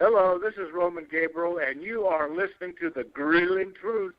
Hello, this is Roman Gabriel, and you are listening to The Grilling Truth.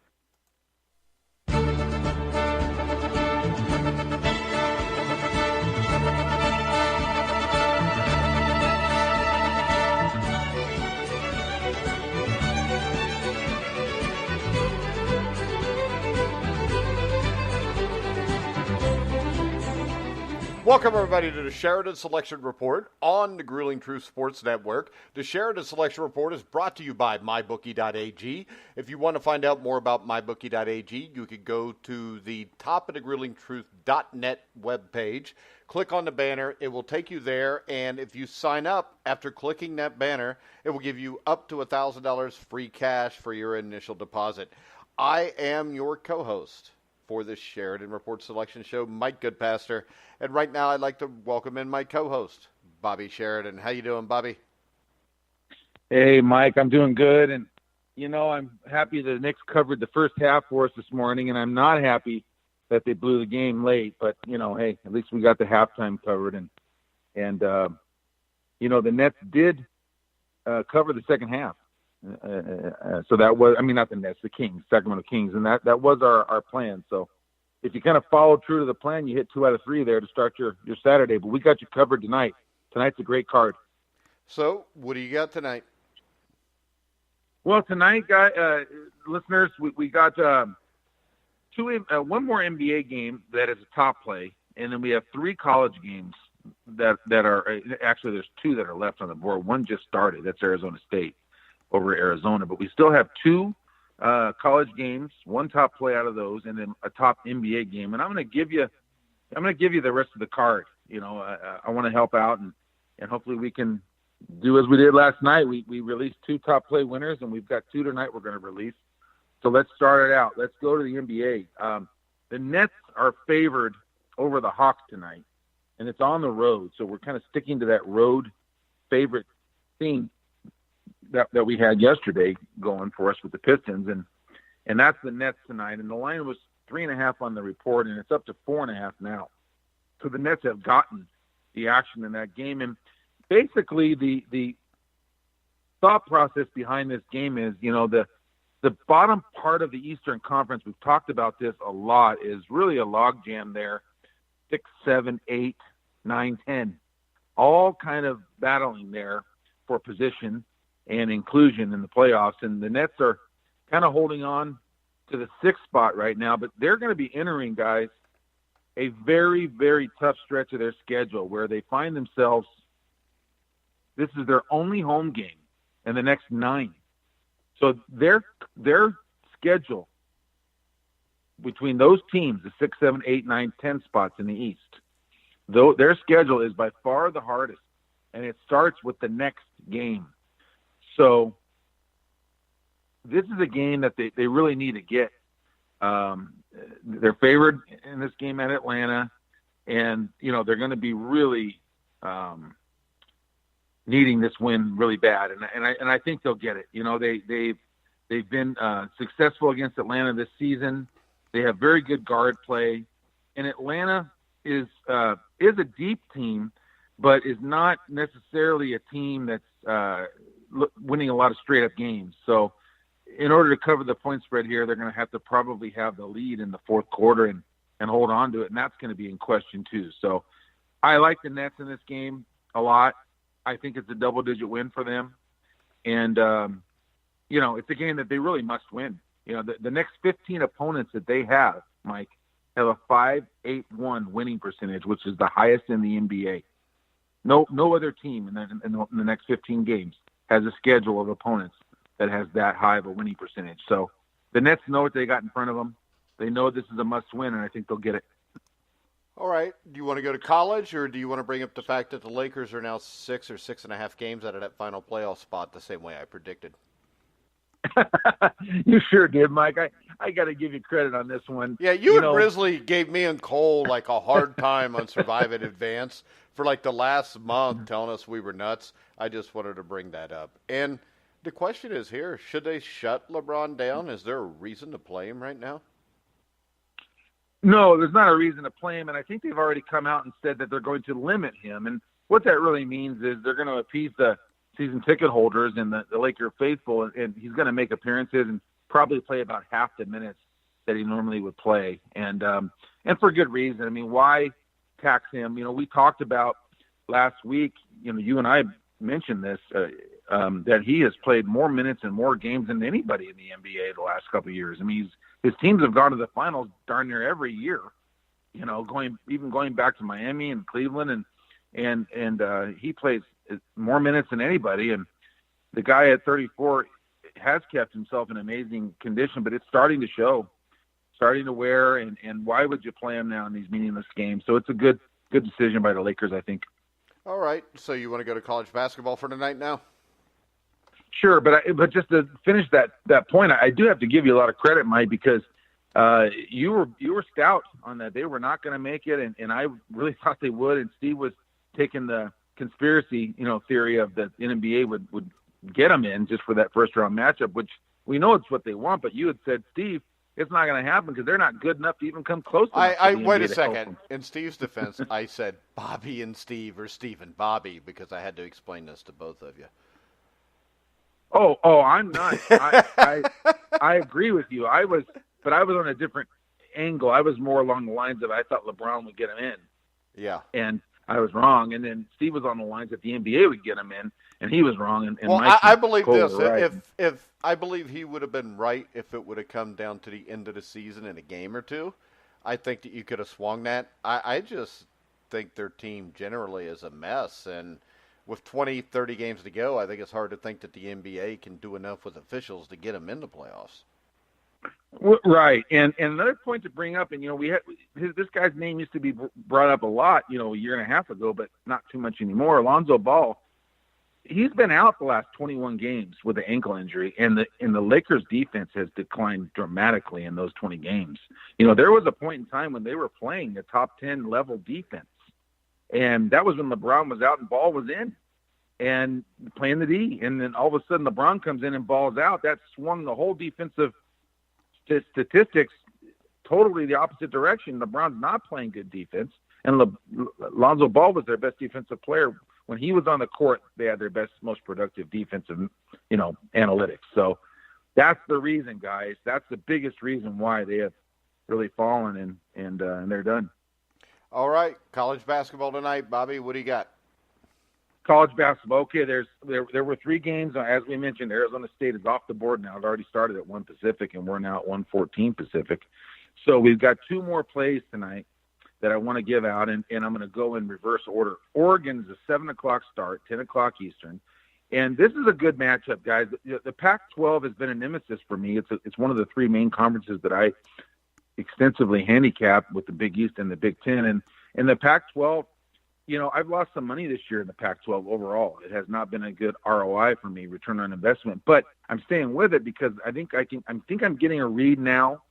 Welcome, everybody, to the Sheridan Selection Report on the Grueling Truth Sports Network. The Sheridan Selection Report is brought to you by mybookie.ag. If you want to find out more about mybookie.ag, you can go to the top of the grillingtruth.net webpage, click on the banner, it will take you there, and if you sign up after clicking that banner, it will give you up to $1,000 free cash for your initial deposit. I am your co-host for this Sheridan Report Selection Show, Mike Goodpaster. And right now I'd like to welcome in my co-host, Bobby Sheridan. How you doing, Bobby? Hey, Mike, I'm doing good. And, you know, I'm happy the Knicks covered the first half for us this morning, and I'm not happy that they blew the game late. But, you know, hey, at least we got the halftime covered. And you know, the Nets did cover the second half. So that was, I mean, not the Nets, the Kings, Sacramento Kings, and that was our plan. So if you kind of follow true to the plan, you hit 2 out of 3 there to start your Saturday. But we got you covered tonight. Tonight's a great card. So what do you got tonight? Well, tonight, listeners, we got one more NBA game that is a top play, and then we have 3 college games that are actually there's 2 that are left on the board. One just started. That's Arizona State over Arizona, but we still have 2 college games, 1 top play out of those, and then a top NBA game. And I'm going to give you the rest of the card. You know, I want to help out, and hopefully we can do as we did last night. We released 2 top play winners, and we've got 2 tonight we're going to release. So let's start it out. Let's go to the NBA. The Nets are favored over the Hawks tonight, and it's on the road. So we're kind of sticking to that road favorite theme that we had yesterday going for us with the Pistons, and that's the Nets tonight. And the line was 3.5 on the report, and it's up to 4.5 now. So the Nets have gotten the action in that game. And basically the thought process behind this game is, you know, the bottom part of the Eastern Conference, we've talked about this a lot, is really a logjam there. 6, 7, 8, 9, 10, all kind of battling there for position and inclusion in the playoffs. And the Nets are kind of holding on to the 6th spot right now, but they're going to be entering, guys, a very, very tough stretch of their schedule where they find themselves, this is their only home game in the next 9. So their schedule between those teams, the 6, 7, 8, 9, 10 spots in the East, though their schedule is by far the hardest, and it starts with the next game. So this is a game that they really need to get. They're favored in this game at Atlanta, and, you know, they're going to be really needing this win really bad. And I think they'll get it. You know, they've been successful against Atlanta this season. They have very good guard play, and Atlanta is a deep team, but is not necessarily a team that's winning a lot of straight-up games. So in order to cover the point spread here, they're going to have to probably have the lead in the 4th quarter and hold on to it, and that's going to be in question too. So I like the Nets in this game a lot. I think it's a double-digit win for them. And, you know, it's a game that they really must win. You know, the next 15 opponents that they have, Mike, have a 5.81 winning percentage, which is the highest in the NBA. No other team in the next 15 games has a schedule of opponents that has that high of a winning percentage. So the Nets know what they got in front of them. They know this is a must-win, and I think they'll get it. All right. Do you want to go to college, or do you want to bring up the fact that the Lakers are now 6 or 6.5 games out of that final playoff spot the same way I predicted? You sure did, Mike. I got to give you credit on this one. Yeah, you and Grizzly gave me and Cole like a hard time on Survive in Advance for like the last month, telling us we were nuts. I just wanted to bring that up. And the question is here, should they shut LeBron down? Is there a reason to play him right now? No, there's not a reason to play him, and I think they've already come out and said that they're going to limit him. And what that really means is they're going to appease the season ticket holders and the Laker faithful, and he's going to make appearances and probably play about half the minutes that he normally would play, and for good reason. I mean, why tax him? We talked about last week, you and I mentioned this, that he has played more minutes and more games than anybody in the NBA the last couple of years. I mean, his teams have gone to the finals darn near every year, going back to Miami and Cleveland, and he plays more minutes than anybody. And the guy at 34 has kept himself in amazing condition, but it's starting to show, starting to wear. And why would you play him now in these meaningless games? So it's a good decision by the Lakers, I think. All right. So you want to go to college basketball for tonight now? Sure, but just to finish that point, I do have to give you a lot of credit, Mike, because you were stout on that. They were not going to make it, and I really thought they would. And Steve was taking the conspiracy, theory of that the NBA would get them in just for that first round matchup, which we know it's what they want. But you had said, Steve, it's not going to happen because they're not good enough to even come close. Wait a second. In Steve's defense, I said Bobby and Steve or Steve and Bobby because I had to explain this to both of you. Oh, I'm not. I agree with you. I was on a different angle. I was more along the lines of I thought LeBron would get him in. Yeah. And I was wrong. And then Steve was on the lines that the NBA would get him in, and he was wrong. And well, Mike I believe Cole this. Right. If I believe he would have been right if it would have come down to the end of the season in a game or two, I think that you could have swung that. I just think their team generally is a mess, and with 20, 30 games to go, I think it's hard to think that the NBA can do enough with officials to get them in the playoffs. Right, and another point to bring up, and we had this guy's name used to be brought up a lot, a year and a half ago, but not too much anymore. Alonzo Ball, he's been out the last 21 games with an ankle injury, and the Lakers' defense has declined dramatically in those 20 games. There was a point in time when they were playing a top 10 level defense, and that was when LeBron was out and Ball was in and playing the D, and then all of a sudden LeBron comes in and Ball's out. That swung the whole defensive statistics totally the opposite direction. LeBron's not playing good defense, and Lonzo Ball was their best defensive player. When he was on the court, they had their best, most productive defensive, analytics. So that's the reason, guys. That's the biggest reason why they have really fallen, and they're done. All right, college basketball tonight. Bobby, what do you got? College basketball. Okay, there were 3 games. As we mentioned, Arizona State is off the board now. It already started at 1 Pacific, and we're now at 1:14 Pacific. So we've got 2 more plays tonight that I want to give out, and I'm going to go in reverse order. Oregon is a 7 o'clock start, 10 o'clock Eastern. And this is a good matchup, guys. The Pac-12 has been a nemesis for me. It's one of the 3 main conferences that I extensively handicap with the Big East and the Big Ten. And the Pac-12, I've lost some money this year in the Pac-12 overall. It has not been a good ROI for me, return on investment. But I'm staying with it because I think I'm getting a read now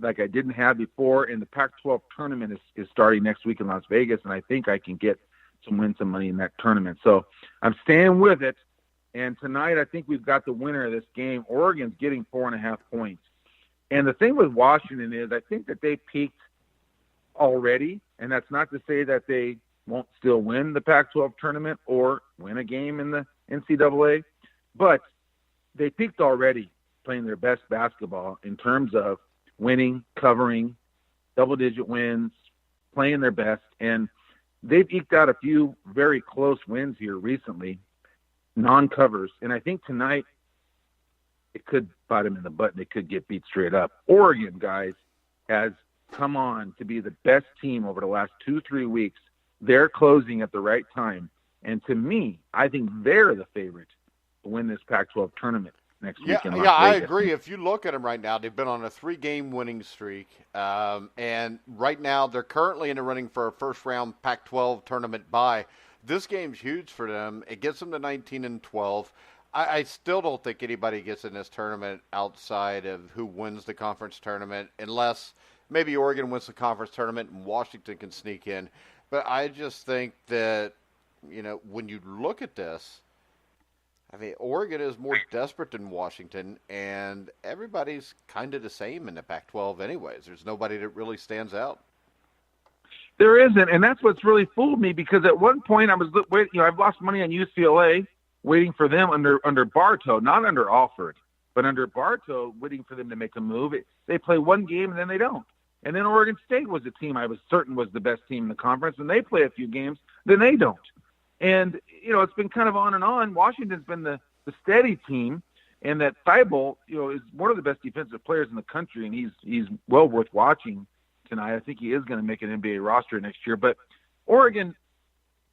like I didn't have before. And the Pac-12 tournament is starting next week in Las Vegas, and I think I can win some money in that tournament. So I'm staying with it. And tonight I think we've got the winner of this game. Oregon's getting 4.5 points. And the thing with Washington is I think that they peaked already, and that's not to say that they won't still win the Pac-12 tournament or win a game in the NCAA, but they peaked already playing their best basketball in terms of winning, covering, double-digit wins, playing their best, and they've eked out a few very close wins here recently, non-covers, and I think tonight it could bite them in the butt and they could get beat straight up. Oregon, guys, has come on to be the best team over the last 2-3 weeks. They're closing at the right time. And to me, I think they're the favorite to win this Pac-12 tournament next week in Las Vegas. I agree. If you look at them right now, they've been on a 3-game winning streak. And right now, they're currently in the running for a first-round Pac-12 tournament bye. This game's huge for them. It gets them to 19-12. I still don't think anybody gets in this tournament outside of who wins the conference tournament, unless maybe Oregon wins the conference tournament and Washington can sneak in. But I just think that, when you look at this, I mean, Oregon is more desperate than Washington, and everybody's kind of the same in the Pac-12 anyways. There's nobody that really stands out. There isn't, and that's what's really fooled me, because at one point I was I've lost money on UCLA waiting for them under Bartow, not under Alford, but under Bartow, waiting for them to make a move. They play one game and then they don't. And then Oregon State was a team I was certain was the best team in the conference, and they play a few games, then they don't. And, it's been kind of on and on. Washington's been the steady team, and that Thibault, is one of the best defensive players in the country, and he's well worth watching tonight. I think he is going to make an NBA roster next year. But Oregon,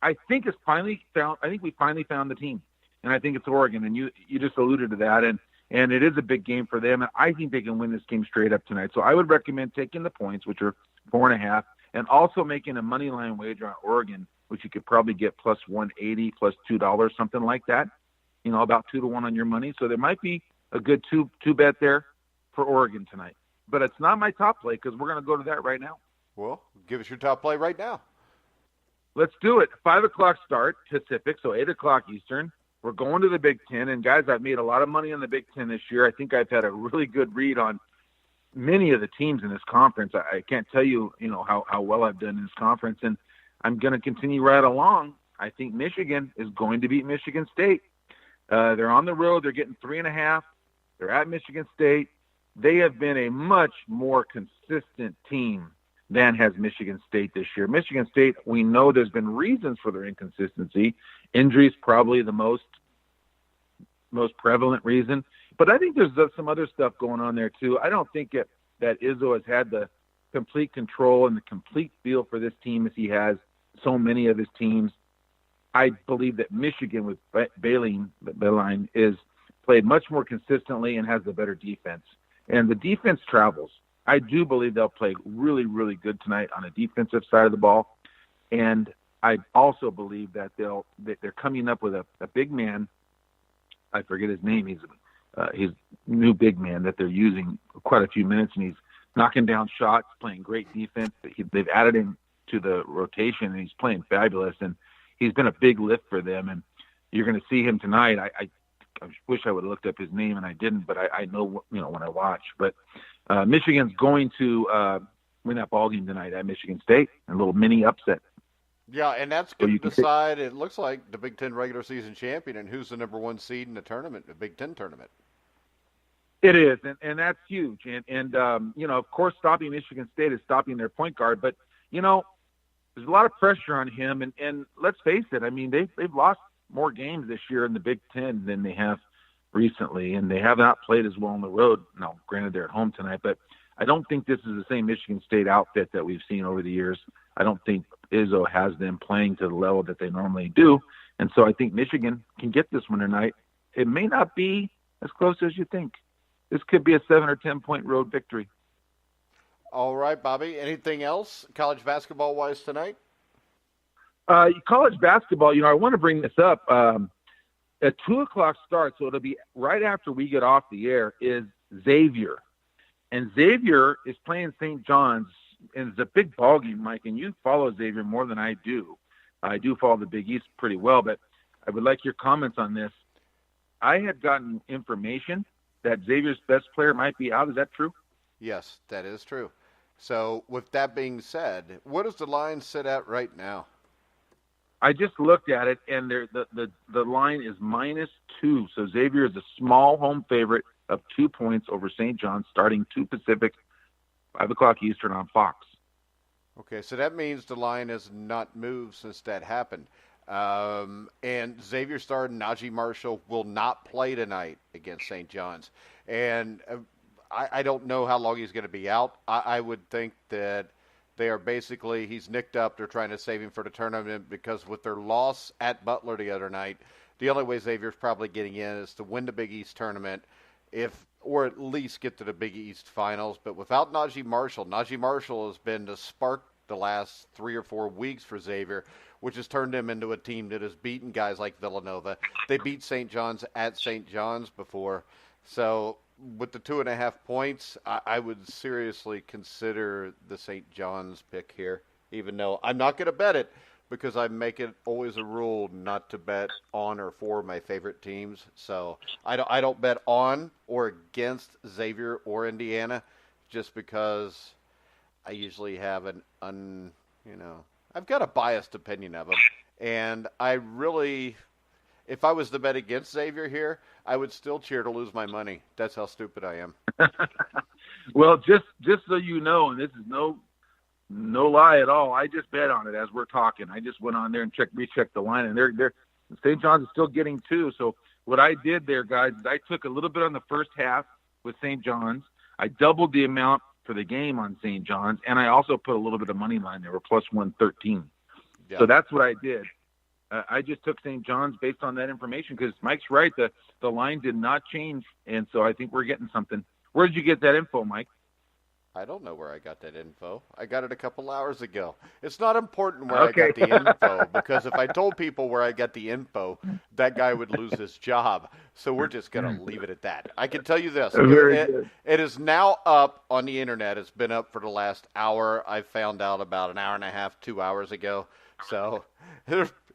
I think we finally found the team, and I think it's Oregon, and you just alluded to that, and it is a big game for them, and I think they can win this game straight up tonight. So I would recommend taking the points, which are 4.5, and also making a money line wager on Oregon, which you could probably get plus 180, plus $2, something like that. About 2-1 on your money. So there might be a good two bet there for Oregon tonight. But it's not my top play because we're going to go to that right now. Well, give us your top play right now. Let's do it. 5 o'clock start Pacific, so 8 o'clock Eastern. We're going to the Big Ten. And, guys, I've made a lot of money on the Big Ten this year. I think I've had a really good read on many of the teams in this conference. I can't tell you, how well I've done in this conference. And I'm going to continue right along. I think Michigan is going to beat Michigan State. They're on the road. They're getting 3.5. They're at Michigan State. They have been a much more consistent team than has Michigan State this year. Michigan State, we know there's been reasons for their inconsistency. Injuries probably the most prevalent reason. But I think there's some other stuff going on there too. I don't think that Izzo has had the complete control and the complete feel for this team as he has so many of his teams. I believe that Michigan with Beilein is played much more consistently and has the better defense. And the defense travels. I do believe they'll play really, really good tonight on the defensive side of the ball. And I also believe that they're coming up with a big man. I forget his name. He's new big man that they're using quite a few minutes, and he's knocking down shots, playing great defense. They've added him to the rotation, and he's playing fabulous. And he's been a big lift for them, and you're going to see him tonight. I wish I would have looked up his name, and I didn't, but I know when I watch. But Michigan's going to win that ball game tonight at Michigan State, a little mini upset. Yeah, and that's going to decide, it looks like, the Big Ten regular season champion and who's the number one seed in the tournament, the Big Ten tournament. It is, and that's huge. And of course, stopping Michigan State is stopping their point guard, but, there's a lot of pressure on him, and let's face it. I mean, they've lost more games this year in the Big Ten than they have recently, and they have not played as well on the road. Now, granted, they're at home tonight, but I don't think this is the same Michigan State outfit that we've seen over the years. I don't think Izzo has them playing to the level that they normally do, and so I think Michigan can get this one tonight. It may not be as close as you think. This could be a 7 or 10 point road victory. All right, Bobby. Anything else college basketball-wise tonight? College basketball, I want to bring this up. At 2 o'clock start, so it'll be right after we get off the air, is Xavier. And Xavier is playing St. John's, and it's a big ball game, Mike, and you follow Xavier more than I do. I do follow the Big East pretty well, but I would like your comments on this. I had gotten information that Xavier's best player might be out. Is that true? Yes, that is true. So with that being said, what does the line sit at right now? I just looked at it, and the line is -2. So Xavier is a small home favorite of 2 points over St. John's, starting 2 Pacific, 5 o'clock Eastern on Fox. Okay, so that means the line has not moved since that happened. And Xavier star Najee Marshall will not play tonight against St. John's. And I don't know how long he's going to be out. I would think that they are basically, he's nicked up. They're trying to save him for the tournament because with their loss at Butler the other night, the only way Xavier's probably getting in is to win the Big East tournament, or at least get to the Big East finals. But without Najee Marshall has been the spark the last 3 or 4 weeks for Xavier, which has turned him into a team that has beaten guys like Villanova. They beat St. John's at St. John's before. So with the 2.5 points, I would seriously consider the St. John's pick here, even though I'm not going to bet it because I make it always a rule not to bet on or for my favorite teams. So I don't bet on or against Xavier or Indiana just because I usually have I've got a biased opinion of them. And I really, if I was to bet against Xavier here, I would still cheer to lose my money. That's how stupid I am. Well, just so you know, and this is no lie at all, I just bet on it as we're talking. I just went on there and rechecked the line, and they're St. John's is still getting 2. So what I did there, guys, is I took a little bit on the first half with St. John's. I doubled the amount for the game on St. John's, and I also put a little bit of money line there. We're plus 113. Yeah. So that's what I did. I just took St. John's based on that information because Mike's right. The line did not change, and so I think we're getting something. Where did you get that info, Mike? I don't know where I got that info. I got it a couple hours ago. It's not important where I got the info because if I told people where I got the info, that guy would lose his job. So we're just going to leave it at that. I can tell you this. It is now up on the internet. It's been up for the last hour. I found out about an hour and a half, 2 hours ago. So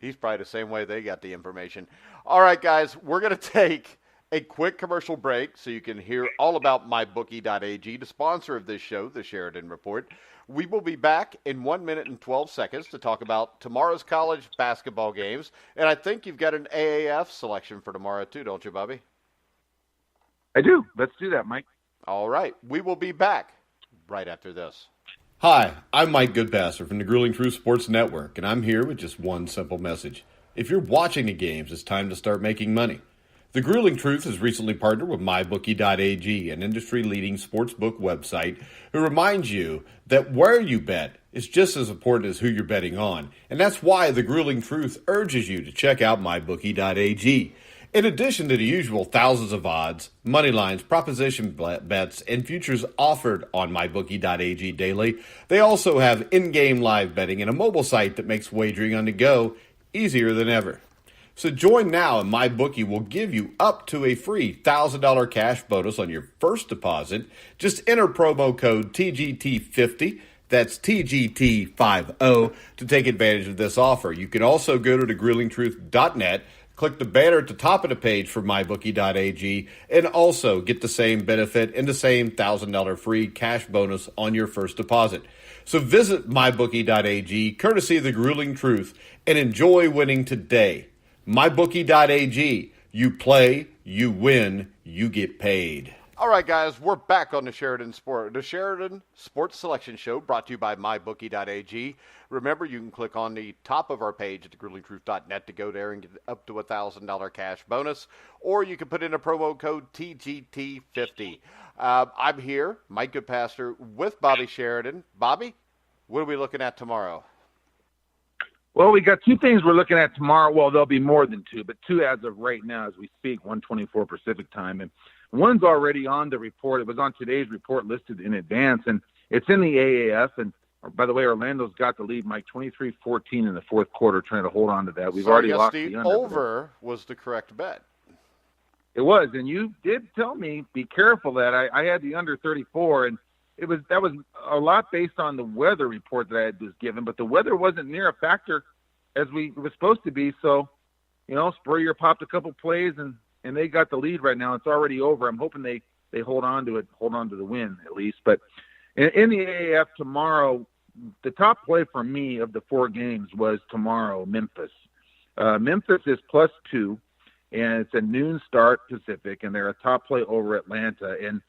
he's probably the same way they got the information. All right, guys, we're going to take a quick commercial break so you can hear all about mybookie.ag, the sponsor of this show, the Sheridan Report. We will be back in 1 minute and 12 seconds to talk about tomorrow's college basketball games. And I think you've got an AAF selection for tomorrow too, don't you, Bobby? I do. Let's do that, Mike. All right. We will be back right after this. Hi, I'm Mike Goodpaster from the Grueling Truth Sports Network, and I'm here with just one simple message. If you're watching the games, it's time to start making money. The Grueling Truth has recently partnered with mybookie.ag, an industry-leading sportsbook website, who reminds you that where you bet is just as important as who you're betting on, and that's why the Grueling Truth urges you to check out mybookie.ag. In addition to the usual thousands of odds, money lines, proposition bets, and futures offered on mybookie.ag daily, they also have in-game live betting and a mobile site that makes wagering on the go easier than ever. So join now and MyBookie will give you up to a free $1,000 cash bonus on your first deposit. Just enter promo code TGT50, that's TGT50, to take advantage of this offer. You can also go to thegruelingtruth.net, click the banner at the top of the page for mybookie.ag, and also get the same benefit and the same $1,000 free cash bonus on your first deposit. So visit mybookie.ag, courtesy of the Grueling Truth, and enjoy winning today. mybookie.ag. You play, you win, you get paid. All right, guys, we're back on the Sheridan Sports Selection Show, brought to you by mybookie.ag. Remember, you can click on the top of our page at thegruelingtruth.net to go there and get up to a $1,000 cash bonus, or you can put in a promo code TGT50. I'm here, Mike Goodpaster, with Bobby Sheridan. Bobby, what are we looking at tomorrow? Well, we got 2 things we're looking at tomorrow. Well, there'll be more than 2, but 2 as of right now as we speak, 1:24 Pacific time. And one's already on the report. It was on today's report listed in advance, and it's in the AAF. And by the way, Orlando's got the lead, Mike, 23-14 in the fourth quarter, trying to hold on to that. We've already lost the under. Over was the correct bet. It was, and you did tell me, be careful that I had the under 34, and that was a lot based on the weather report that I had just given, but the weather wasn't near a factor as it was supposed to be. So, Spurrier popped a couple plays, and they got the lead right now. It's already over. I'm hoping they hold on to it, hold on to the win at least. But in the AAF tomorrow, the top play for me of the 4 games was tomorrow, Memphis. Memphis is +2, and it's a noon start Pacific, and they're a top play over Atlanta. And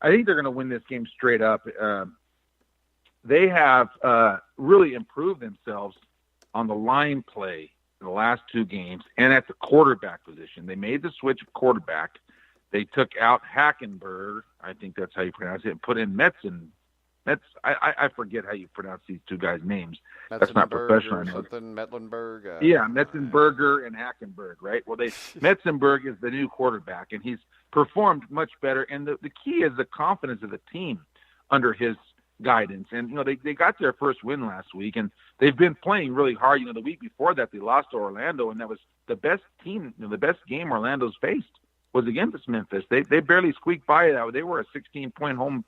I think they're going to win this game straight up. They have really improved themselves on the line play in the last 2 games and at the quarterback position. They made the switch of quarterback. They took out Hackenberg, I think that's how you pronounce it, and put in Metzen. I forget how you pronounce these 2 guys' names. That's not professional. Metlenberg. Metzenberger and Hackenberg, right? Well, Metzenberg is the new quarterback, and he's performed much better. And the key is the confidence of the team under his guidance. And, they got their first win last week, and they've been playing really hard. The week before that, they lost to Orlando, and that was the best team, the best game Orlando's faced was against Memphis. They barely squeaked by that. They were a 16-point home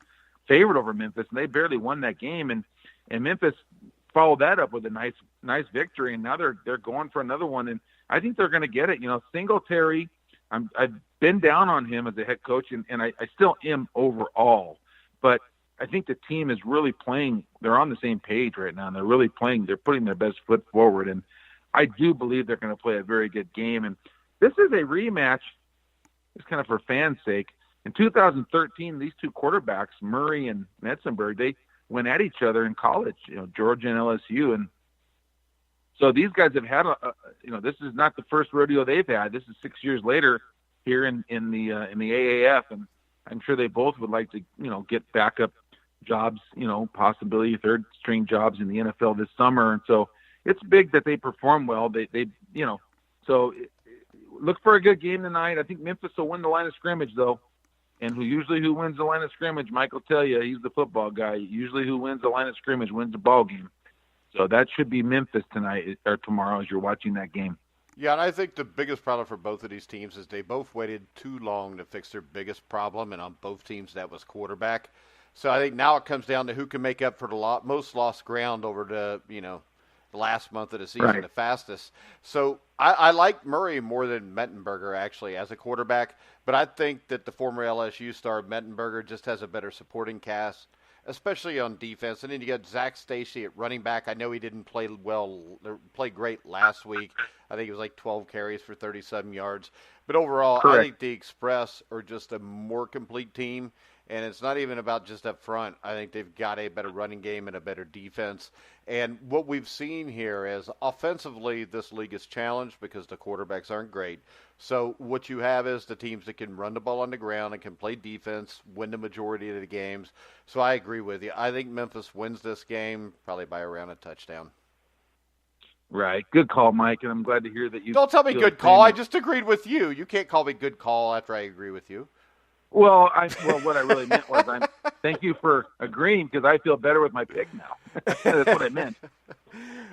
favorite over Memphis, and they barely won that game. And Memphis followed that up with a nice victory, and now they're going for another one. And I think they're going to get it. Singletary, I've been down on him as a head coach, and I still am overall. But I think the team is really playing. They're on the same page right now, and they're really playing. They're putting their best foot forward, and I do believe they're going to play a very good game. And This is a rematch, just kind of for fans' sake. In 2013, these two quarterbacks, Murray and Metzenberg, they went at each other in college, Georgia and LSU. And so these guys have had, this is not the first rodeo they've had. This is 6 years later here in the AAF. And I'm sure they both would like to, get backup jobs, possibly third string jobs in the NFL this summer. And so it's big that they perform well. So look for a good game tonight. I think Memphis will win the line of scrimmage, though. And who wins the line of scrimmage, Mike will tell you, he's the football guy. Usually who wins the line of scrimmage wins the ball game. So that should be Memphis tonight or tomorrow as you're watching that game. Yeah, and I think the biggest problem for both of these teams is they both waited too long to fix their biggest problem, and on both teams that was quarterback. So I think now it comes down to who can make up for the most lost ground over the last month of the season, right, the fastest. So I like Murray more than Mettenberger, actually, as a quarterback. But I think that the former LSU star, Mettenberger, just has a better supporting cast, especially on defense. And then you got Zach Stacy at running back. I know he didn't play great last week. I think it was like 12 carries for 37 yards. But overall, correct, I think the Express are just a more complete team. And it's not even about just up front. I think they've got a better running game and a better defense. And what we've seen here is offensively, this league is challenged because the quarterbacks aren't great. So what you have is the teams that can run the ball on the ground and can play defense, win the majority of the games. So I agree with you. I think Memphis wins this game probably by around a touchdown. Right. Good call, Mike, and I'm glad to hear that you... Don't tell me good call. I just agreed with you. You can't call me good call after I agree with you. Well, what I really meant was thank you for agreeing because I feel better with my pick now. That's what I meant.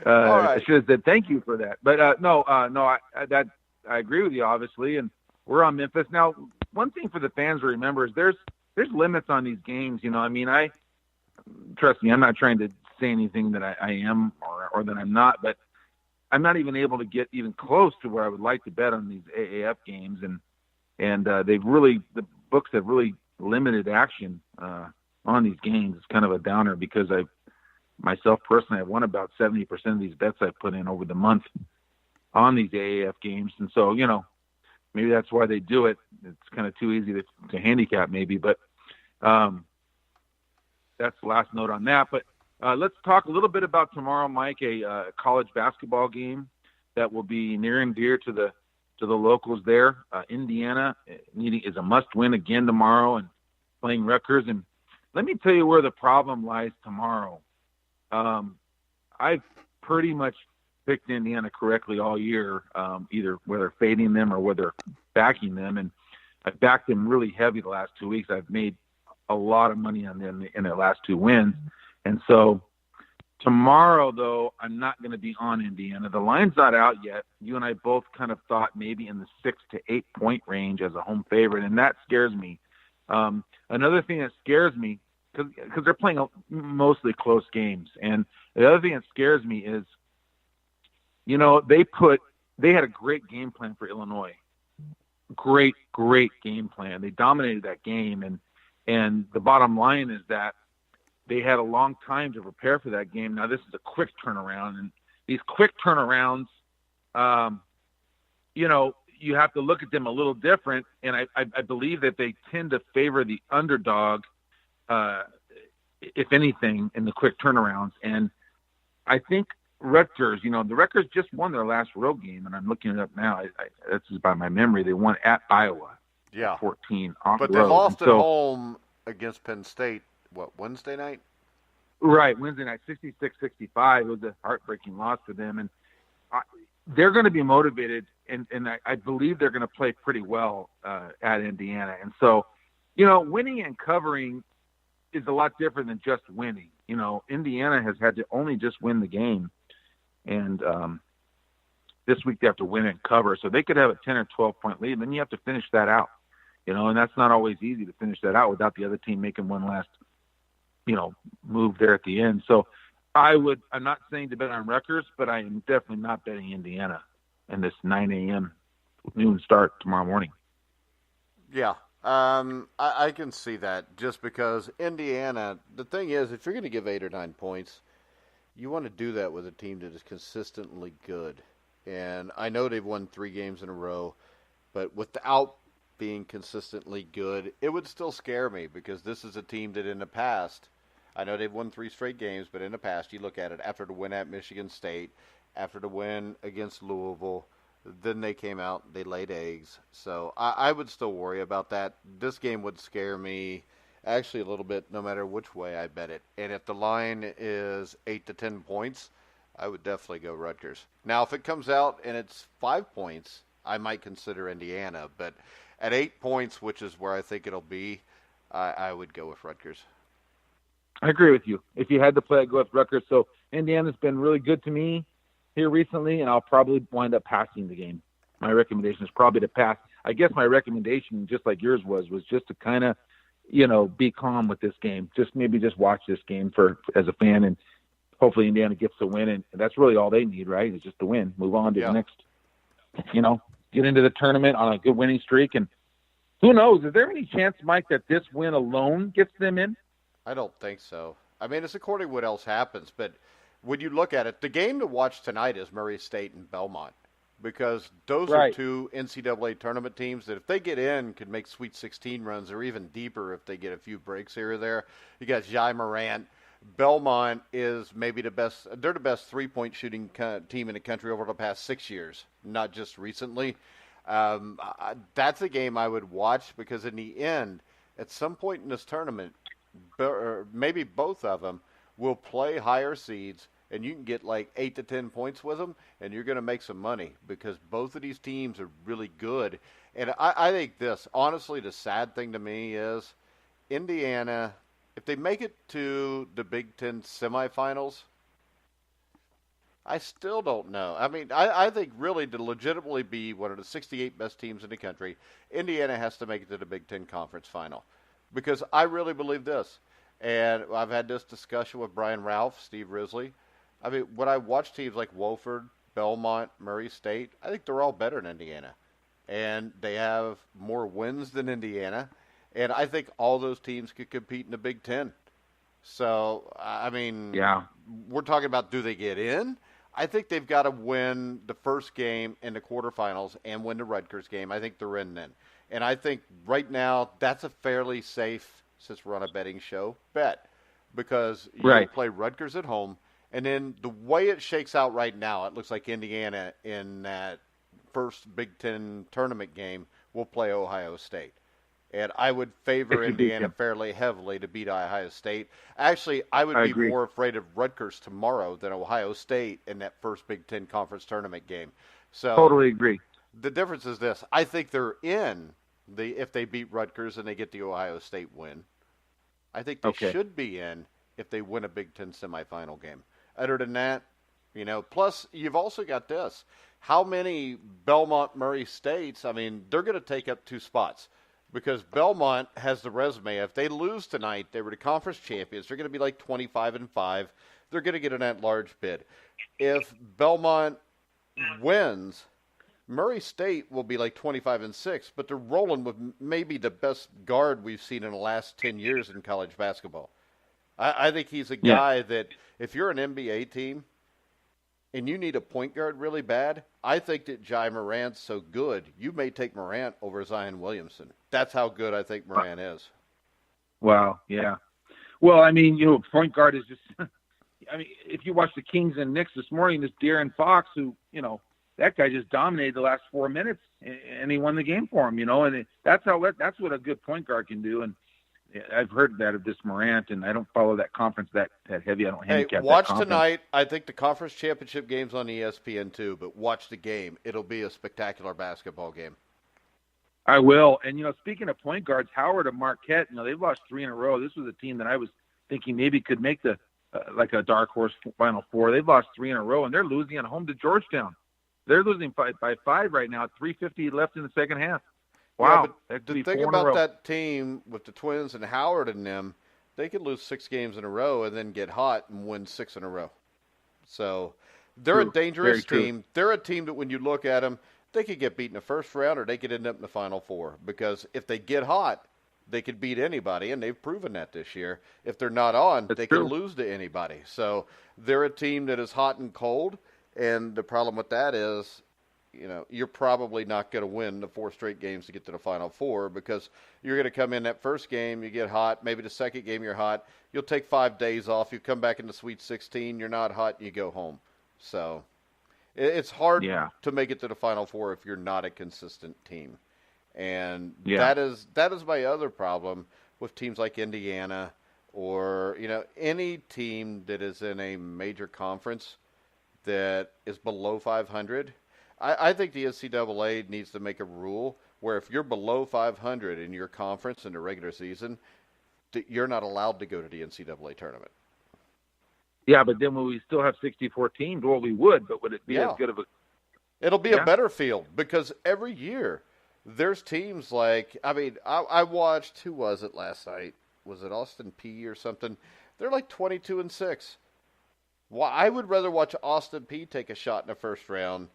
All right. I should have said thank you for that. But I agree with you, obviously, and we're on Memphis. Now, one thing for the fans to remember is there's limits on these games. Trust me, I'm not trying to say anything that I am or that I'm not, but I'm not even able to get even close to where I would like to bet on these AAF games, and the books have really limited action on these games. It's kind of a downer because myself personally, I've won about 70% of these bets I've put in over the month on these AAF games. And so, maybe that's why they do it. It's kind of too easy to handicap maybe, but that's the last note on that. But let's talk a little bit about tomorrow, Mike, a college basketball game that will be near and dear to the locals there. Indiana is a must-win again tomorrow and playing Rutgers. And let me tell you where the problem lies tomorrow. I've pretty much picked Indiana correctly all year, either whether fading them or whether backing them. And I've backed them really heavy the last 2 weeks. I've made a lot of money on them in their last two wins. And so tomorrow, though, I'm not going to be on Indiana. The line's not out yet. You and I both kind of thought maybe in the 6 to 8 point range as a home favorite, and that scares me. Another thing that scares me, because they're playing mostly close games, and the other thing that scares me is, they had a great game plan for Illinois. Great game plan. They dominated that game, and the bottom line is that they had a long time to prepare for that game. Now, this is a quick turnaround, and these quick turnarounds, you have to look at them a little different, and I believe that they tend to favor the underdog, if anything, in the quick turnarounds. And I think Rutgers, the Rutgers just won their last road game, and I'm looking it up now. That's just by my memory. They won at Iowa, 14 off but the road. But they lost at home against Penn State. What, Wednesday night? Right, Wednesday night, 66-65. It was a heartbreaking loss for them. And they're going to be motivated, and I believe they're going to play pretty well at Indiana. And so, winning and covering is a lot different than just winning. Indiana has had to only just win the game. And this week they have to win and cover. So they could have a 10 or 12-point lead, and then you have to finish that out. And that's not always easy to finish that out without the other team making one last move there at the end. So I'm not saying to bet on Rutgers, but I am definitely not betting Indiana in this 9 a.m. noon start tomorrow morning. Yeah, I can see that just because Indiana, the thing is, if you're going to give 8 or 9 points, you want to do that with a team that is consistently good. And I know they've won 3 games in a row. But without being consistently good, it would still scare me because this is a team that in the past, I know they've won 3 straight games, but in the past, you look at it, after the win at Michigan State, after the win against Louisville, then they came out, they laid eggs. So I would still worry about that. This game would scare me actually a little bit no matter which way I bet it. And if the line is 8 to 10 points, I would definitely go Rutgers. Now, if it comes out and it's 5 points, I might consider Indiana. But at 8 points, which is where I think it'll be, I would go with Rutgers. I agree with you. If you had to play, I'd go with Rutgers. So Indiana's been really good to me here recently, and I'll probably wind up passing the game. My recommendation is probably to pass. I guess my recommendation, just like yours was just to kind of, be calm with this game. Maybe just watch this game as a fan, and hopefully Indiana gets the win. And that's really all they need, right? Is just to win. Move on to the next, get into the tournament on a good winning streak. And who knows? Is there any chance, Mike, that this win alone gets them in? I don't think so. I mean, it's according to what else happens, but when you look at it, the game to watch tonight is Murray State and Belmont, because those are 2 NCAA tournament teams that if they get in could make Sweet 16 runs or even deeper if they get a few breaks here or there. You got Jai Morant. Belmont is maybe the best. They're the best 3-point shooting team in the country over the past 6 years, not just recently. That's a game I would watch because in the end, at some point in this tournament, or maybe both of them will play higher seeds, and you can get like 8 to 10 points with them, and you're going to make some money because both of these teams are really good. And I think this, honestly, the sad thing to me is Indiana, if they make it to the Big Ten semifinals, I still don't know. I mean, I think really to legitimately be one of the 68 best teams in the country, Indiana has to make it to the Big Ten Conference Final. Because I really believe this, and I've had this discussion with Brian Ralph, Steve Risley. I mean, when I watch teams like Wofford, Belmont, Murray State, I think they're all better than Indiana. And they have more wins than Indiana. And I think all those teams could compete in the Big Ten. So, I mean, we're talking about do they get in? I think they've got to win the first game in the quarterfinals and win the Rutgers game. I think they're in then. And I think right now that's a fairly safe, since we're on a betting show, bet. Because you play Rutgers at home. And then the way it shakes out right now, it looks like Indiana in that first Big Ten tournament game will play Ohio State. And I would favor Indiana fairly heavily to beat Ohio State. Actually, I would be more afraid of Rutgers tomorrow than Ohio State in that first Big Ten Conference tournament game. So totally agree. The difference is this. I think they're in if they beat Rutgers and they get the Ohio State win. I think they should be in if they win a Big Ten semifinal game. Other than that, plus you've also got this. How many Belmont Murray States, I mean, they're going to take up 2 spots because Belmont has the resume. If they lose tonight, they were the conference champions. They're going to be like 25-5. They're going to get an at-large bid. If Belmont wins, Murray State will be like 25-6, but they're rolling with maybe the best guard we've seen in the last 10 years in college basketball. I think he's a guy that if you're an NBA team and you need a point guard really bad, I think that Jai Morant's so good, you may take Morant over Zion Williamson. That's how good I think Morant is. Wow, yeah. Well, I mean, point guard is just – I mean, if you watch the Kings and Knicks this morning, this De'Aaron Fox who, that guy just dominated the last 4 minutes, and he won the game for him, and that's what a good point guard can do. And I've heard that of this Morant, and I don't follow that conference that heavy. I don't handicap that conference. Watch tonight. I think the conference championship game's on ESPN too, but watch the game. It'll be a spectacular basketball game. I will. And, speaking of point guards, Howard and Marquette, they've lost 3 in a row. This was a team that I was thinking maybe could make the like a dark horse Final Four. They've lost 3 in a row, and they're losing at home to Georgetown. They're losing by 5 right now, 3:50 left in the second half. Wow. Yeah, but the thing about that team with the Twins and Howard and them, they could lose 6 games in a row and then get hot and win 6 in a row. So they're a dangerous team. They're a team that when you look at them, they could get beat in the first round or they could end up in the Final Four. Because if they get hot, they could beat anybody, and they've proven that this year. If they're not on, they can lose to anybody. So they're a team that is hot and cold, and the problem with that is you're probably not going to win the 4 straight games to get to the Final Four, because you're going to come in that first game, you get hot. Maybe the second game you're hot. You'll take 5 days off. You come back in the Sweet 16. You're not hot. You go home. So it's hard to make it to the Final Four if you're not a consistent team. And that is my other problem with teams like Indiana or, any team that is in a major conference that is below 500. I think the NCAA needs to make a rule where if you're below 500 in your conference in the regular season, you're not allowed to go to the NCAA tournament. Yeah, but then will we still have 64 teams? Well, we would, but would it be as good of a... It'll be a better field, because every year there's teams like, I watched, who was it last night? Was it Austin Peay or something? They're like 22-6. Well, I would rather watch Austin Peay take a shot in the first round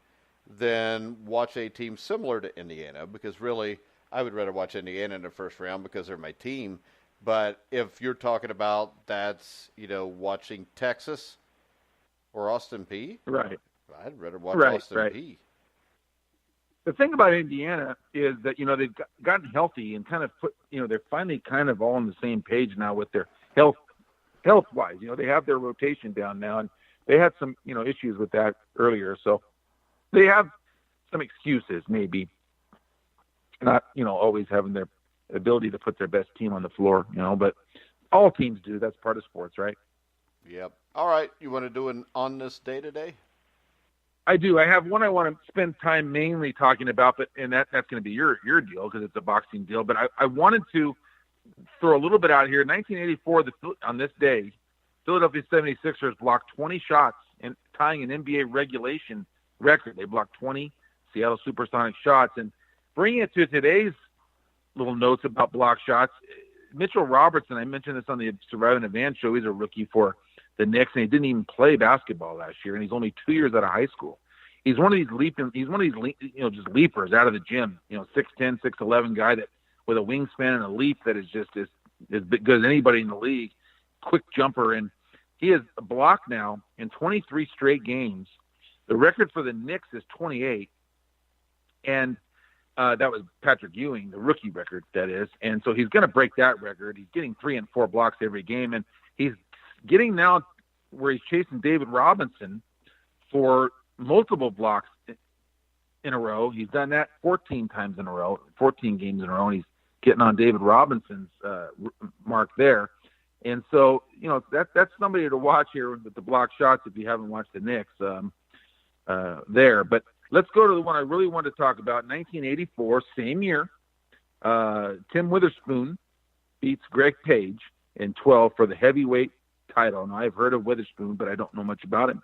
than watch a team similar to Indiana, because really I would rather watch Indiana in the first round because they're my team. But if you're talking about that's, watching Texas or Austin Peay, right? I'd rather watch Austin Peay. The thing about Indiana is that, they've gotten healthy and kind of put, they're finally kind of all on the same page now with their health-wise. They have their rotation down now, and they had some, issues with that earlier. So they have some excuses, maybe not, always having their ability to put their best team on the floor, but all teams do. That's part of sports, right? Yep. All right. You want to do an on this day today? I do. I have one I want to spend time mainly talking about, and that's going to be your deal because it's a boxing deal. But I wanted to throw a little bit out here. 1984, on this day, Philadelphia 76ers blocked 20 shots and tying an NBA regulation record. They blocked 20 Seattle Supersonic shots. And bringing it to today's little notes about block shots, Mitchell Robertson, I mentioned this on the Surviving Advance show, he's a rookie for the Knicks, and he didn't even play basketball last year, and he's only 2 years out of high school. He's one of these just leapers out of the gym, 6'10", 6'11" guy that with a wingspan and a leap that is just as good as anybody in the league, quick jumper, and he has blocked now in 23 straight games. The record for the Knicks is 28, and that was Patrick Ewing, the rookie record, that is. And so he's going to break that record. He's getting 3 and 4 blocks every game, and he's getting now where he's chasing David Robinson for multiple blocks in a row. He's done that 14 times in a row, 14 games in a row, and he's getting on David Robinson's mark there. And so, that's somebody to watch here with the block shots if you haven't watched the Knicks there. But let's go to the one I really wanted to talk about. 1984, same year, Tim Witherspoon beats Greg Page in 12 for the heavyweight title. Now, I've heard of Witherspoon, but I don't know much about him.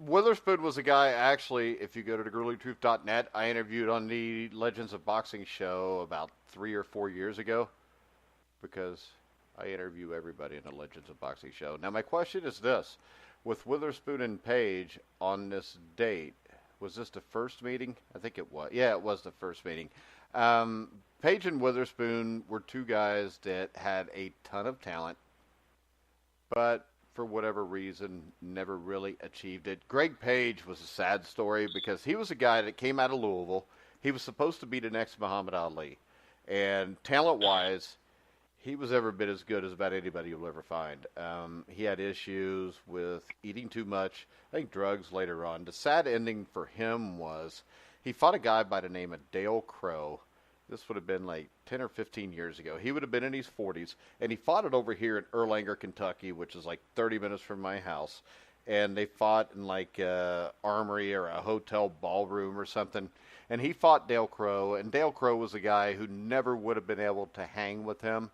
Witherspoon was a guy, actually, if you go to thegruelingtruth.net, I interviewed on the Legends of Boxing show about 3 or 4 years ago, because I interview everybody in the Legends of Boxing show. Now, my question is this. With Witherspoon and Page on this date, was this the first meeting? I think it was. Yeah, it was the first meeting. Page and Witherspoon were two guys that had a ton of talent, but for whatever reason, never really achieved it. Greg Page was a sad story because he was a guy that came out of Louisville. He was supposed to be the next Muhammad Ali. And talent-wise, he was every bit as good as about anybody you'll ever find. He had issues with eating too much, I think drugs later on. The sad ending for him was he fought a guy by the name of Dale Crow. This would have been like 10 or 15 years ago. He would have been in his 40s, and he fought it over here in Erlanger, Kentucky, which is like 30 minutes from my house. And they fought in like a armory or a hotel ballroom or something. And he fought Dale Crow, and Dale Crow was a guy who never would have been able to hang with him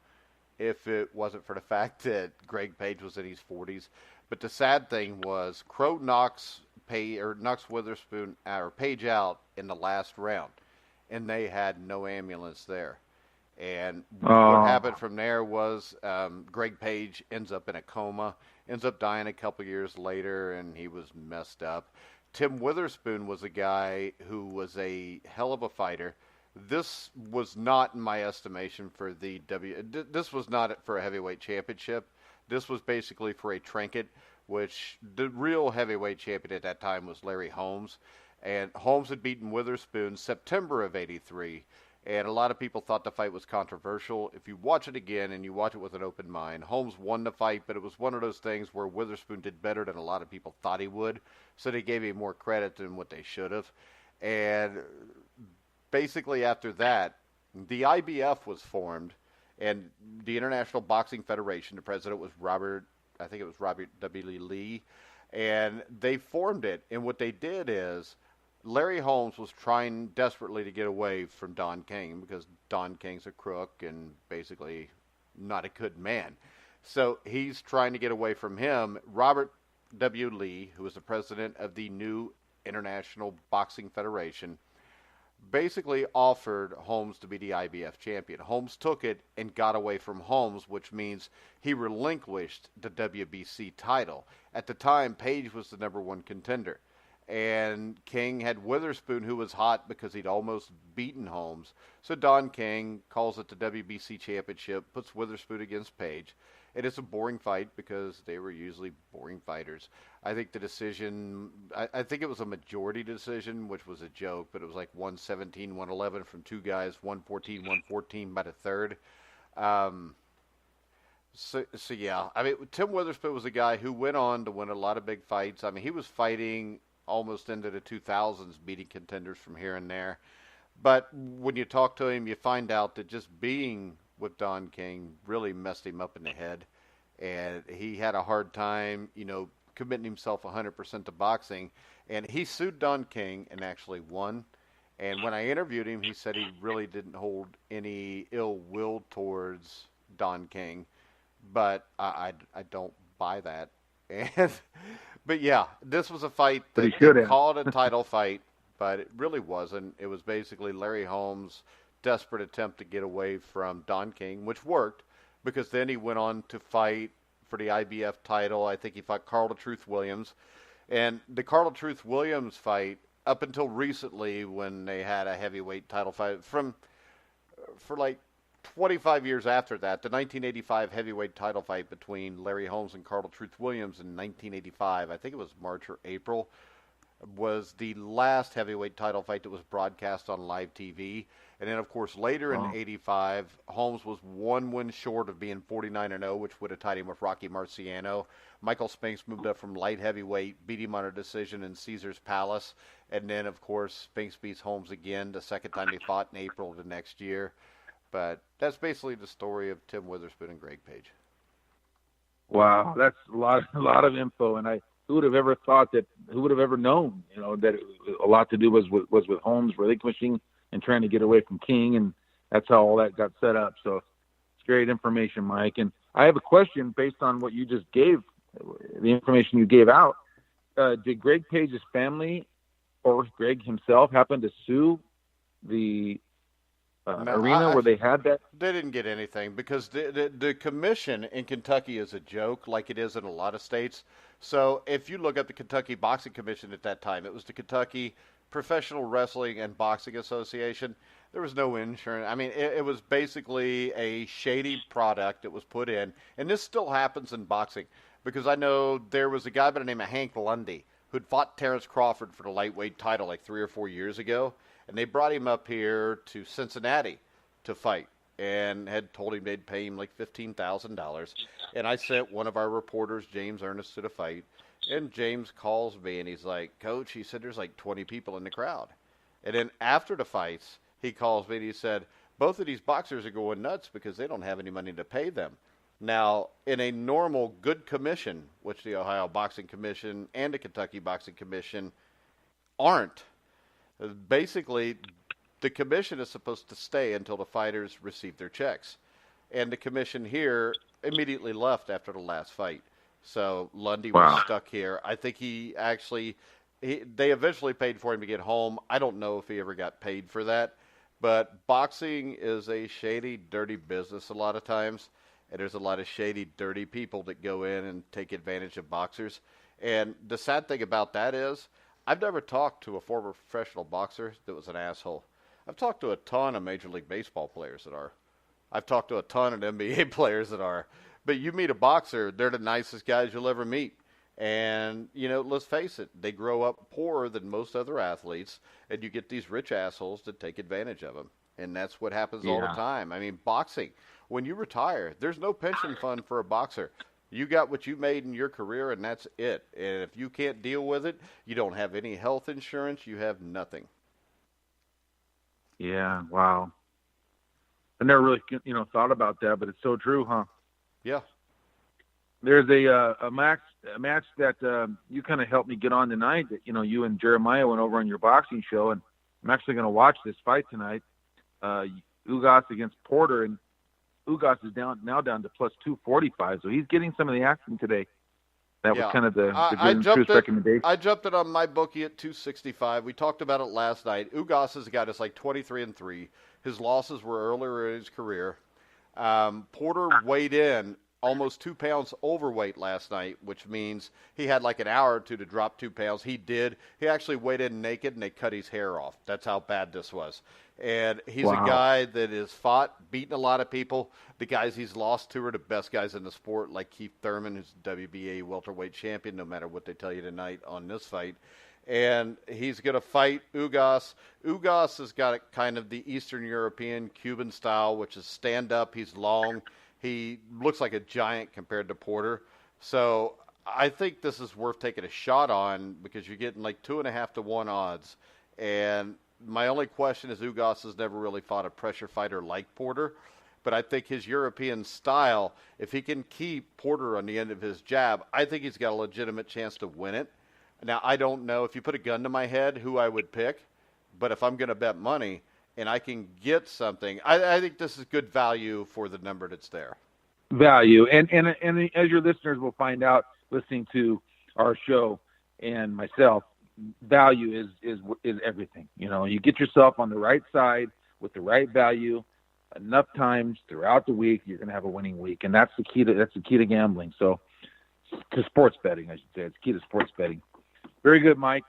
if it wasn't for the fact that Greg Page was in his 40s. But the sad thing was Crow knocks Witherspoon or Page out in the last round, and they had no ambulance there. And what happened from there was Greg Page ends up in a coma, ends up dying a couple years later, and he was messed up. Tim Witherspoon was a guy who was a hell of a fighter. This was not, in my estimation, for the this was not for a heavyweight championship. This was basically for a trinket, which the real heavyweight champion at that time was Larry Holmes. And Holmes had beaten Witherspoon September of '83. And a lot of people thought the fight was controversial. If you watch it again and you watch it with an open mind, Holmes won the fight, but it was one of those things where Witherspoon did better than a lot of people thought he would. So they gave him more credit than what they should have. And basically after that, the IBF was formed, and the International Boxing Federation, the president was Robert W. Lee, and they formed it. And what they did is, Larry Holmes was trying desperately to get away from Don King because Don King's a crook and basically not a good man. So he's trying to get away from him. Robert W. Lee, who was the president of the new International Boxing Federation, basically offered Holmes to be the IBF champion. Holmes took it and got away from Holmes, which means he relinquished the WBC title. At the time, Page was the number one contender. And King had Witherspoon, who was hot because he'd almost beaten Holmes. So Don King calls it the WBC Championship, puts Witherspoon against Page. It is a boring fight because they were usually boring fighters. I think the decision, I think it was a majority decision, which was a joke, but it was like 117, 111 from two guys, 114, 114 by the third. So yeah, I mean, Tim Witherspoon was a guy who went on to win a lot of big fights. I mean, he was fighting almost into the 2000s, beating contenders from here and there. But when you talk to him, you find out that just being with Don King really messed him up in the head. And he had a hard time, committing himself 100% to boxing. And he sued Don King and actually won. And when I interviewed him, he said he really didn't hold any ill will towards Don King. But I don't buy that. But yeah, this was a fight that they called a title fight, but it really wasn't. It was basically Larry Holmes' desperate attempt to get away from Don King, which worked because then he went on to fight for the IBF title. I think he fought Carl the Truth Williams. And the Carl the Truth Williams fight, up until recently when they had a heavyweight title fight, for like 25 years after that, the 1985 heavyweight title fight between Larry Holmes and Carl Truth Williams in 1985, I think it was March or April, was the last heavyweight title fight that was broadcast on live TV. And then, of course, later in 85, Holmes was one win short of being 49-0, which would have tied him with Rocky Marciano. Michael Spinks moved up from light heavyweight, beat him on a decision in Caesar's Palace. And then, of course, Spinks beats Holmes again the second time they fought in April of the next year. But that's basically the story of Tim Witherspoon and Greg Page. Wow, that's a lot of info, and who would have ever thought that? Who would have ever known? That a lot to do was with Holmes relinquishing and trying to get away from King, and that's how all that got set up. So it's great information, Mike. And I have a question based on what you just gave, the information you gave out. Did Greg Page's family or Greg himself happen to sue the arena where they had that? They didn't get anything because the commission in Kentucky is a joke, like it is in a lot of states. So if you look at the Kentucky Boxing Commission at that time, it was the Kentucky Professional Wrestling and Boxing Association. There was no insurance. I mean, it was basically a shady product that was put in, and this still happens in boxing because I know there was a guy by the name of Hank Lundy who'd fought Terrence Crawford for the lightweight title like 3 or 4 years ago. And they brought him up here to Cincinnati to fight and had told him they'd pay him like $15,000. And I sent one of our reporters, James Ernest, to the fight. And James calls me and he's like, Coach, he said there's like 20 people in the crowd. And then after the fights, he calls me and he said, both of these boxers are going nuts because they don't have any money to pay them. Now, in a normal good commission, which the Ohio Boxing Commission and the Kentucky Boxing Commission aren't, basically, the commission is supposed to stay until the fighters receive their checks. And the commission here immediately left after the last fight. So Lundy was stuck here. I think they eventually paid for him to get home. I don't know if he ever got paid for that. But boxing is a shady, dirty business a lot of times. And there's a lot of shady, dirty people that go in and take advantage of boxers. And the sad thing about that is, I've never talked to a former professional boxer that was an asshole. I've talked to a ton of Major League Baseball players that are. I've talked to a ton of NBA players that are. But you meet a boxer, they're the nicest guys you'll ever meet. And, let's face it, they grow up poorer than most other athletes, and you get these rich assholes that take advantage of them. And that's what happens all the time. I mean, boxing, when you retire, there's no pension fund for a boxer. You got what you made in your career, and that's it. And if you can't deal with it, you don't have any health insurance, you have nothing. Yeah, wow. I never really, thought about that, but it's so true, huh? Yeah. There's a match that you kind of helped me get on tonight. That you and Jeremiah went over on your boxing show, and I'm actually going to watch this fight tonight. Ugas against Porter, and Ugas is now down to plus 245, so he's getting some of the action today. That was kind of the Truth recommendation. I jumped it on my bookie at 265. We talked about it last night. Ugas has got us like 23-3. His losses were earlier in his career. Porter weighed in almost 2 pounds overweight last night, which means he had like an hour or two to drop 2 pounds. He did. He actually weighed in naked, and they cut his hair off. That's how bad this was. And he's a guy that has fought, beaten a lot of people. The guys he's lost to are the best guys in the sport, like Keith Thurman, who's WBA welterweight champion, no matter what they tell you tonight on this fight. And he's going to fight Ugas. Ugas has got kind of the Eastern European, Cuban style, which is stand-up. He's long. He looks like a giant compared to Porter. So I think this is worth taking a shot on because you're getting like 2.5 to 1 odds. And my only question is Ugas has never really fought a pressure fighter like Porter. But I think his European style, if he can keep Porter on the end of his jab, I think he's got a legitimate chance to win it. Now, I don't know if you put a gun to my head who I would pick. But if I'm going to bet money and I can get something, I think this is good value for the number that's there. Value. And as your listeners will find out listening to our show and myself, value is everything. You get yourself on the right side with the right value enough times throughout the week, you're going to have a winning week. And that's the key to gambling. So to sports betting, I should say. It's key to sports betting. Very good, Mike.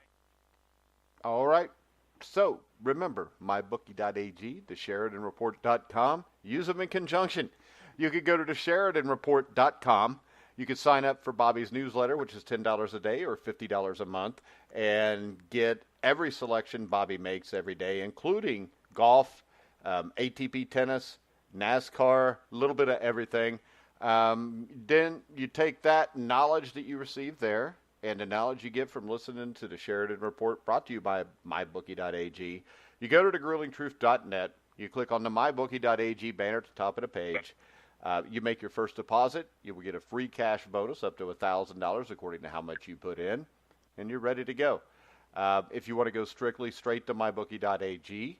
All right. So remember, mybookie.ag, the SheridanReport.com. Use them in conjunction. You could go to the SheridanReport.com. You could sign up for Bobby's newsletter, which is $10 a day or $50 a month, and get every selection Bobby makes every day, including golf, ATP tennis, NASCAR, a little bit of everything. Then you take that knowledge that you receive there and the knowledge you get from listening to the Sheridan Report, brought to you by mybookie.ag. You go to thegruelingtruth.net. You click on the mybookie.ag banner at the top of the page. You make your first deposit. You will get a free cash bonus up to $1,000 according to how much you put in, and you're ready to go. If you want to go straight to mybookie.ag,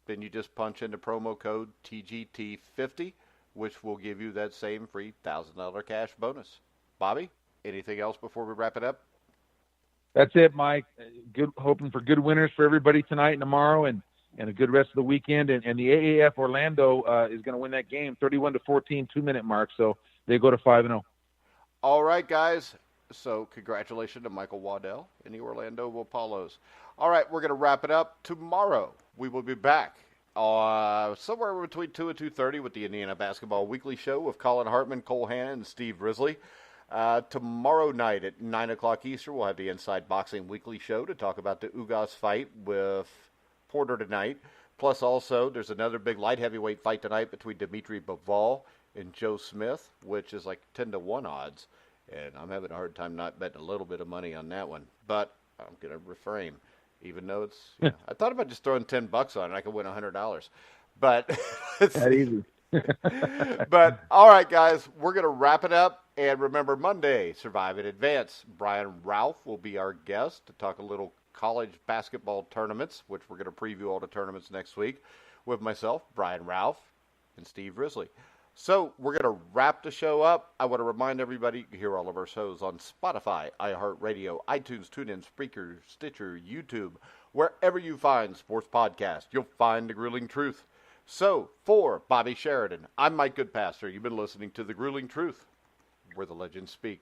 then you just punch in the promo code TGT50, which will give you that same free $1,000 cash bonus. Bobby, anything else before we wrap it up? That's it, Mike. Hoping for good winners for everybody tonight and tomorrow, and a good rest of the weekend. And the AAF Orlando is going to win that game 31-14, 2-minute mark. So they go to 5-0. All right, guys. So congratulations to Michael Waddell and the Orlando Apollos. All right, we're going to wrap it up. Tomorrow we will be back somewhere between 2 and 2:30 with the Indiana Basketball Weekly Show with Colin Hartman, Cole Hannon, and Steve Risley. Tomorrow night at 9 o'clock Eastern, we'll have the Inside Boxing Weekly Show to talk about the Ugas fight with Porter tonight. Plus, also, there's another big light heavyweight fight tonight between Dimitri Bivol and Joe Smith, which is like 10 to 1 odds. And I'm having a hard time not betting a little bit of money on that one. But I'm going to refrain, even though it's, I thought about just throwing $10 on it. I could win $100. But it's that easy. But, all right, guys, we're going to wrap it up. And remember, Monday, Survive in Advance. Brian Ralph will be our guest to talk a little college basketball tournaments, which we're going to preview all the tournaments next week with myself, Brian Ralph, and Steve Risley. So we're going to wrap the show up. I want to remind everybody you can hear all of our shows on Spotify, iHeartRadio, iTunes, TuneIn, Spreaker, Stitcher, YouTube. Wherever you find sports podcasts, you'll find The Grueling Truth. So for Bobby Sheridan, I'm Mike Goodpaster. You've been listening to The Grueling Truth, where the legends speak.